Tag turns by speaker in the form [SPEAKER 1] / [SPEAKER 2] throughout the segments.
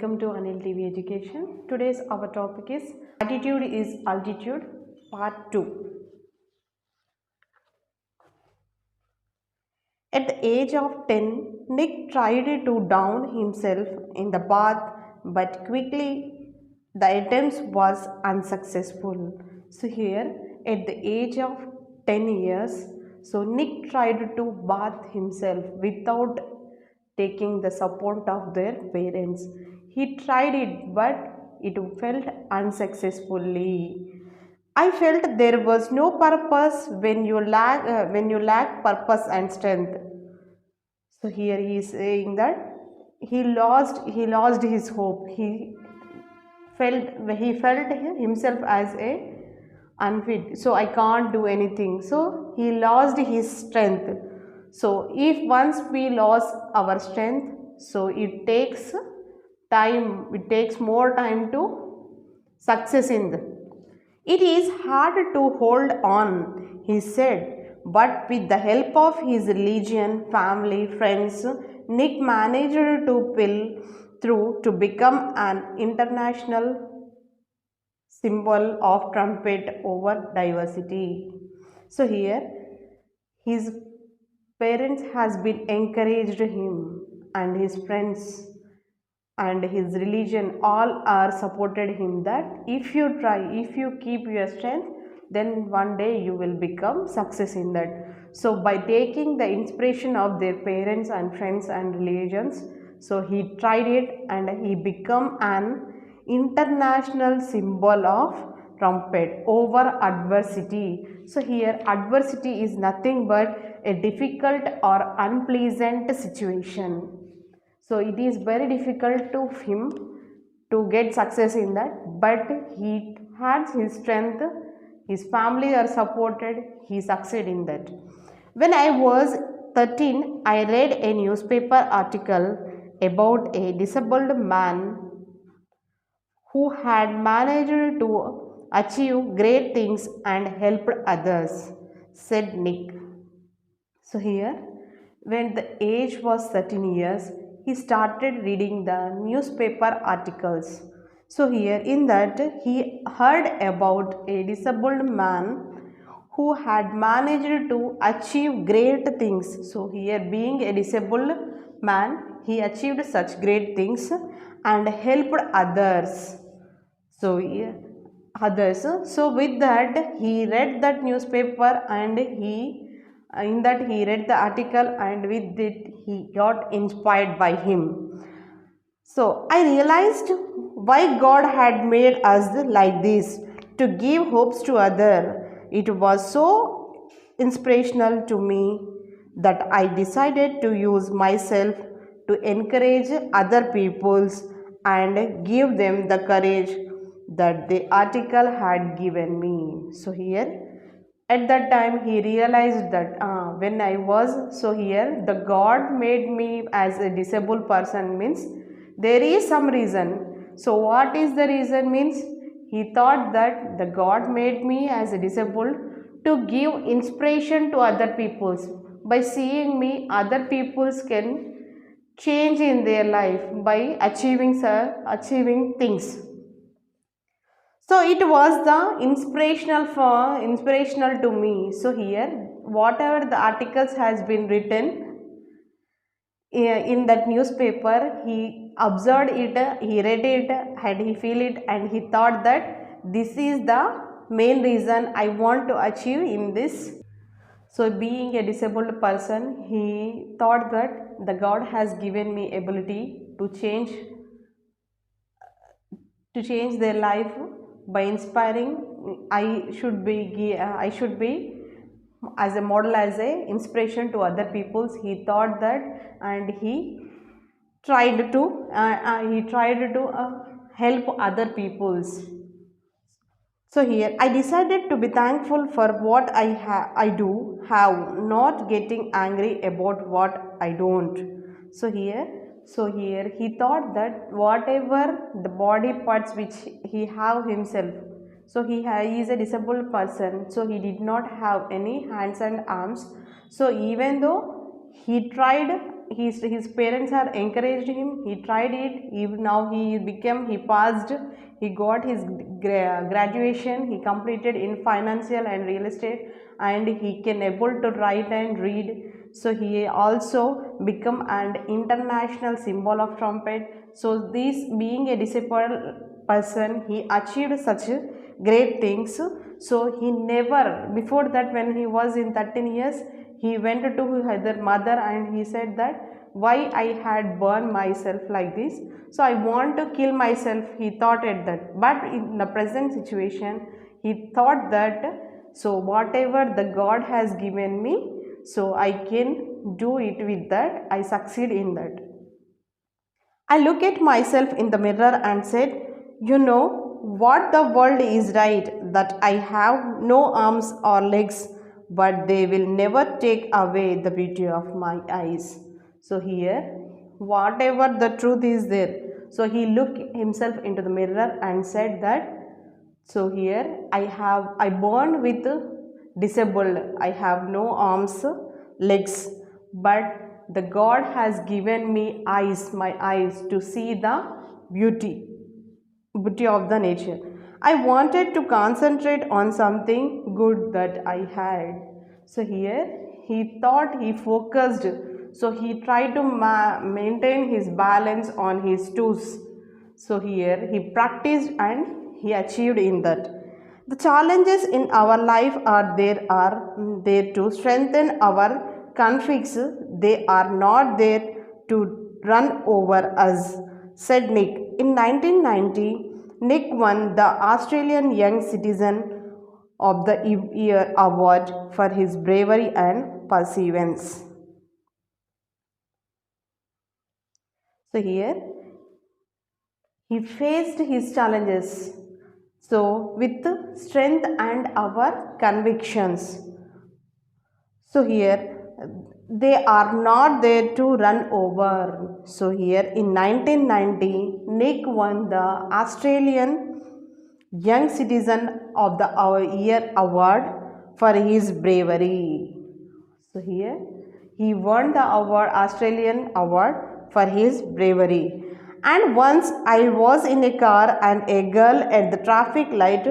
[SPEAKER 1] welcome to Anil TV Education. Today's our topic is Attitude is Altitude, part 2. At the age of 10, Nick tried to drown himself in the bath, but quickly the attempt was unsuccessful. So here, at the age of 10 years, so Nick tried to bath himself without taking the support of their parents. He tried it, but it felt unsuccessfully. I felt there was no purpose when you lack purpose and strength. So here he is saying that he lost his hope. He felt himself as a unfit. So I can't do anything. So he lost his strength. So if once we lost our strength, so it takes time. It takes more time to success in the. It is hard to hold on, he said, but with the help of his religion, family, friends, Nick managed to pull through to become an international symbol of trumpet over diversity. So here his parents has been encouraged him and his friends and his religion all are supported him that if you try, if you keep your strength, then one day you will become success in that. So by taking the inspiration of their parents and friends and religions, so he tried it and he become an international symbol of trumpet over adversity. So here adversity is nothing but a difficult or unpleasant situation. So it is very difficult to him to get success in that, but he has his strength, his family are supported, he succeeded in that. When I was 13, I read a newspaper article about a disabled man who had managed to achieve great things and helped others, said Nick. So here, when the age was 13 years, he started reading the newspaper articles. So here in that, he heard about a disabled man who had managed to achieve great things. So here being a disabled man, he achieved such great things and helped others. So yeah, others. So with that, he read that newspaper and in that he read the article and with it he got inspired by him. So I realized why God had made us like this, to give hopes to other. It was so inspirational to me that I decided to use myself to encourage other peoples and give them the courage that the article had given me. So here at that time he realized that when I was, so here the God made me as a disabled person means there is some reason. So what is the reason means he thought that the God made me as a disabled to give inspiration to other peoples. By seeing me, other peoples can change in their life by achieving things. So it was the inspirational to me. So here whatever the articles has been written in that newspaper, he observed it, he read it and he feel it and he thought that this is the main reason I want to achieve in this. So being a disabled person, he thought that the God has given me ability to change their life by inspiring. I should be as a model, as a inspiration to other peoples, he thought that and he tried to help other peoples. So here I decided to be thankful for what I do have, not getting angry about what I don't. So here he thought that whatever the body parts which he have himself, so he is a disabled person, so he did not have any hands and arms. So even though he tried his parents had encouraged him. He tried it. Now he passed. He got his graduation. He completed in financial and real estate, and he can able to write and read. So he also become an international symbol of trumpet. So this being a disabled person, he achieved such great things. So he never, before that, when he was in 13 years, he went to his mother and he said that why I had burned myself like this, so I want to kill myself, he thought at that. But in the present situation, he thought that, so whatever the God has given me, so I can do it with that, I succeed in that. I look at myself in the mirror and said, you know what, the world is right that I have no arms or legs, but they will never take away the beauty of my eyes. So here, whatever the truth is there. So he looked himself into the mirror and said that, so here I born with disabled, I have no arms, legs, but the God has given me eyes, my eyes, to see the beauty of the nature. I wanted to concentrate on something good that I had. So here he thought, he focused. So he tried to maintain his balance on his toes. So here he practiced and he achieved in that. The challenges in our life are there to strengthen our conflicts. They are not there to run over us, said Nick. In 1990, Nick won the Australian Young Citizen of the Year award for his bravery and perseverance. So here he faced his challenges, so with strength and our convictions. So here they are not there to run over. So here in 1990, Nick won the Australian Young Citizen of the Year award for his bravery. So here he won the award, Australian award, for his bravery. And once I was in a car and a girl at the traffic light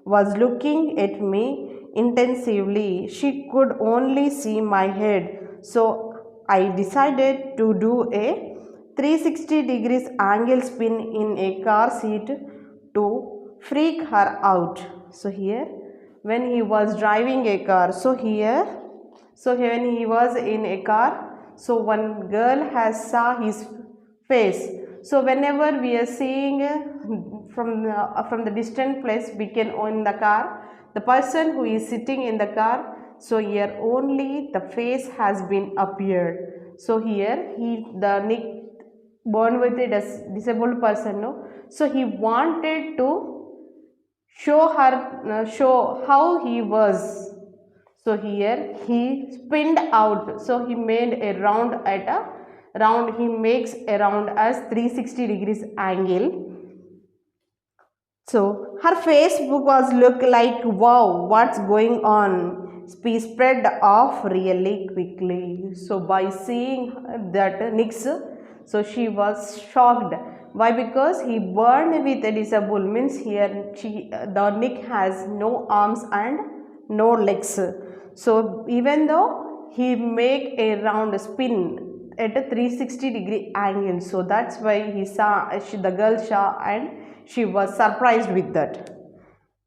[SPEAKER 1] was looking at me intensively. She could only see my head. So I decided to do a 360 degrees angle spin in a car seat to freak her out. So here when he was driving a car, so when he was in a car, so one girl has saw his face. So whenever we are seeing from the distant place, we can own the car, the person who is sitting in the car, so here only the face has been appeared. So here the Nick born with a disabled person, no, so he wanted to show how he was. So here he spinned out. So he made a round. He makes around as 360 degrees angle. So her Facebook was look like, wow, what's going on? She spread off really quickly. So by seeing that Nix, so she was shocked. Why? Because he burned with a disabled, means here the Nick has no arms and no legs. So even though he make a round spin at a 360 degree angle, so that's why the girl saw and she was surprised with that.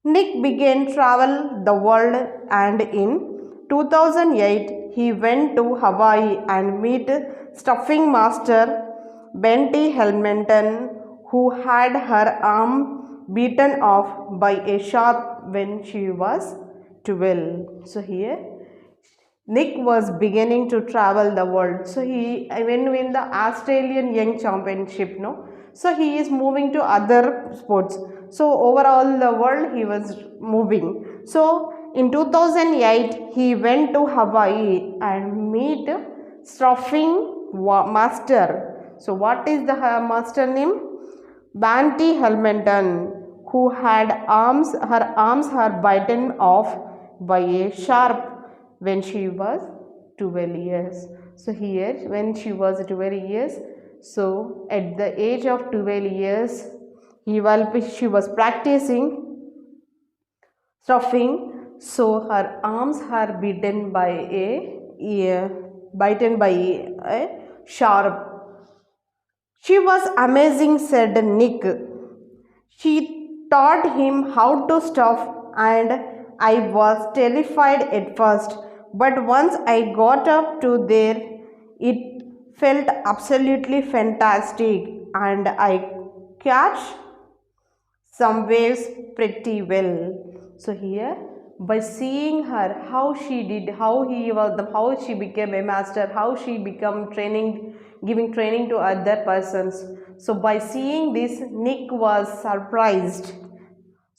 [SPEAKER 1] Nick began travel the world, and in 2008 he went to Hawaii and met stuffing master Benty Helmenton, who had her arm beaten off by a shark when she was 12. So here Nick was beginning to travel the world. So he win the Australian Young Championship, no. So he is moving to other sports. So overall the world he was moving. So in 2008 he went to Hawaii and meet stuffing master. So what is the master name? Banty Helmenton, who had her arms were bitten off by a sharp when she was 12 years. So here when she was 12 years, so at the age of 12 years, she was practicing stuffing. So her arms are bitten by a sharp. She was amazing, said Nick. She taught him how to stuff, and I was terrified at first. But once I got up to there, it felt absolutely fantastic, and I catch some waves pretty well. So here, by seeing her, how she did, how she became a master, how she become training, giving training to other persons. So by seeing this, Nick was surprised.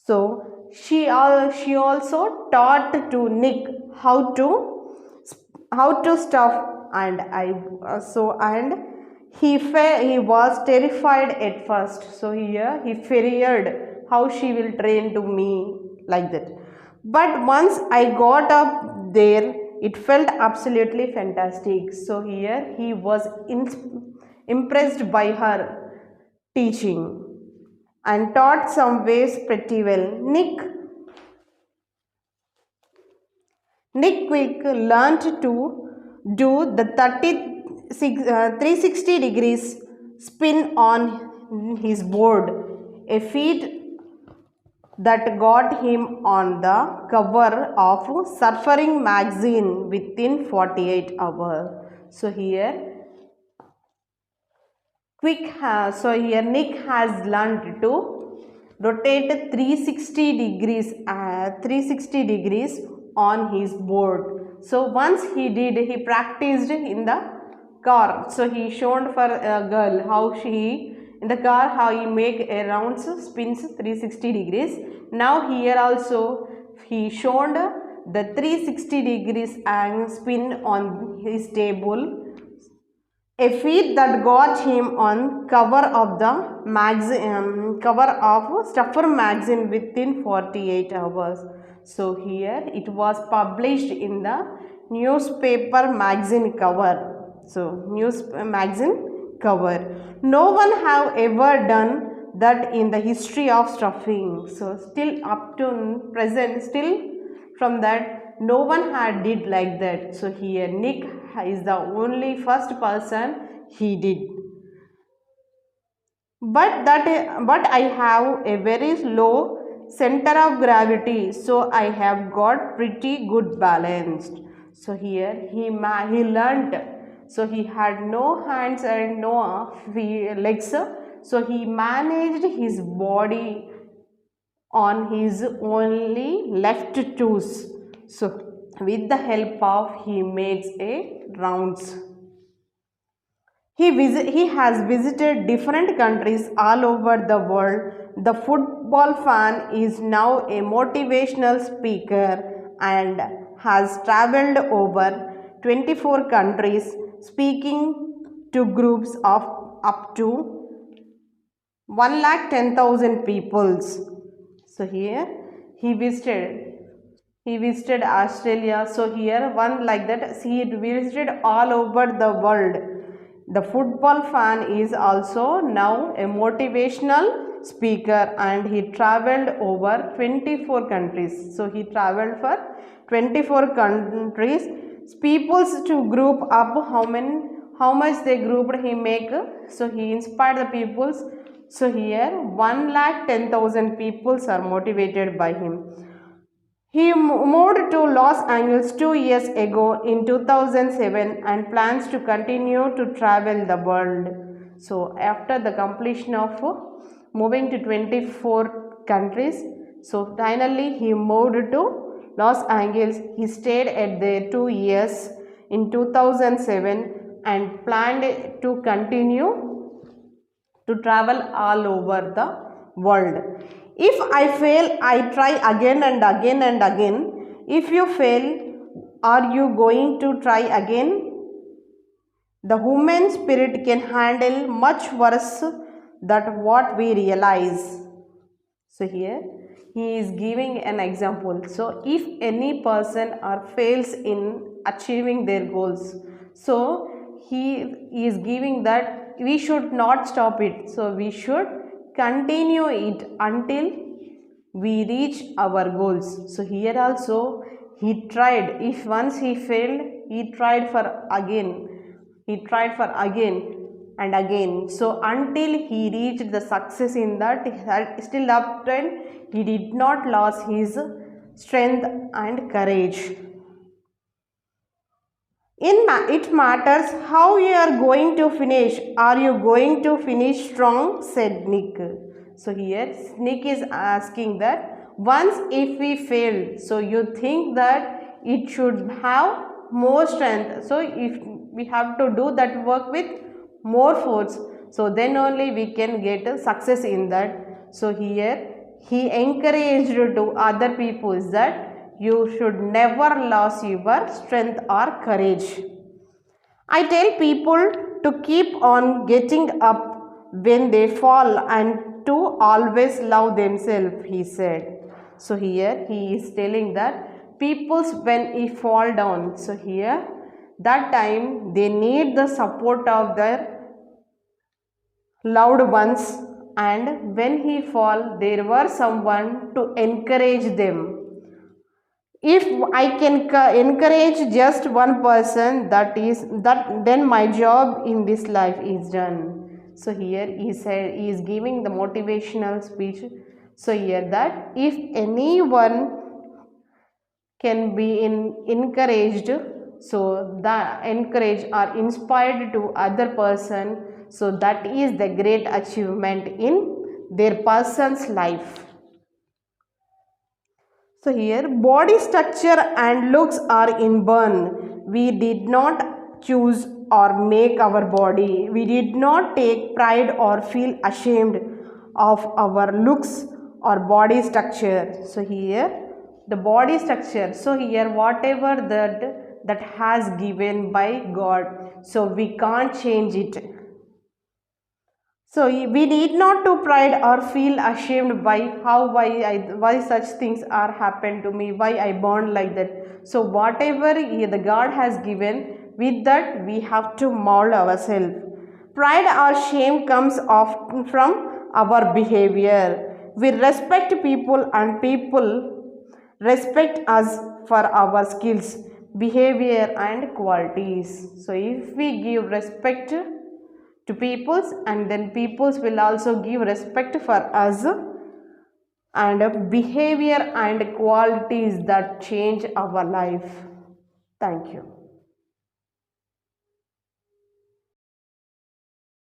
[SPEAKER 1] So she also taught to Nick how to stuff, and he was terrified at first. So here he feared how she will train to me like that. But once I got up there, it felt absolutely fantastic. So here he was impressed by her teaching and taught some ways pretty well. Nick Quick learned to do the 360 degrees spin on his board, a feat that got him on the cover of Surfing magazine within 48 hours. So here Nick has learned to rotate 360 degrees on his board. So once he practiced in the car. So he showed for a girl how in the car how he make a round spins 360 degrees. Now here also he showed the 360 degrees and spin on his table, a feat that got him on cover of the cover of Stuffer magazine within 48 hours. So here it was published in the newspaper magazine cover. So news magazine cover. No one have ever done that in the history of stuffing. So still up to present, still from that no one had did like that. So here Nick is the only first person he did. But I have a very low center of gravity, so I have got pretty good balanced. So here he learnt. So he had no hands and no legs, so he managed his body on his only left toes. So with the help of he makes a rounds. He has visited different countries all over the world. The football fan is now a motivational speaker and has traveled over 24 countries, speaking to groups of up to 110,000 peoples. So here he visited Australia. So here one like that, he visited all over the world. The football fan is also now a motivational speaker and he traveled over 24 countries. So he traveled for 24 countries. Peoples to group up how much they grouped he make. So he inspired the peoples. So here 110,000 peoples are motivated by him. He moved to Los Angeles 2 years ago in 2007 and plans to continue to travel the world. So after the completion of moving to 24 countries, so finally he moved to Los Angeles. He stayed at there 2 years in 2007 and planned to continue to travel all over the world. If I fail, I try again and again and again. If you fail, are you going to try again? The human spirit can handle much worse than what we realize. So here he is giving an example. So if any person or fails in achieving their goals, So he is giving that we should not stop it, so we should continue it until we reach our goals. So here also he tried. If once he failed, he tried for again, he tried for again and again. So until he reached the success in that, still up till he did not lose his strength and courage. It matters how you are going to finish. Are you going to finish strong? Said Nick. So here Nick is asking that once if we fail, so you think that it should have more strength. So if we have to do that work with more force, so then only we can get a success in that. So here he encouraged to other people that you should never lose your strength or courage. I tell people to keep on getting up when they fall and to always love themselves, he said. So here he is telling that people when he fall down, so here that time they need the support of their loved ones, and when he fall there were someone to encourage them. If I can encourage just one person, that then my job in this life is done. So here he said, he is giving the motivational speech. So here that if anyone can be encouraged, so the encourage or inspired to other person, so that is the great achievement in their person's life. So here body structure and looks are inborn. We did not choose or make our body. We did not take pride or feel ashamed of our looks or body structure. So here the body structure. So here whatever that has given by God. So we can't change it. So we need not to pride or feel ashamed by why such things are happened to me, why I born like that. So whatever the God has given, with that we have to mold ourselves. Pride or shame comes often from our behavior. We respect people and people respect us for our skills, behavior and qualities. So if we give respect to peoples, and then peoples will also give respect for us, and behavior and qualities that change our life. Thank you.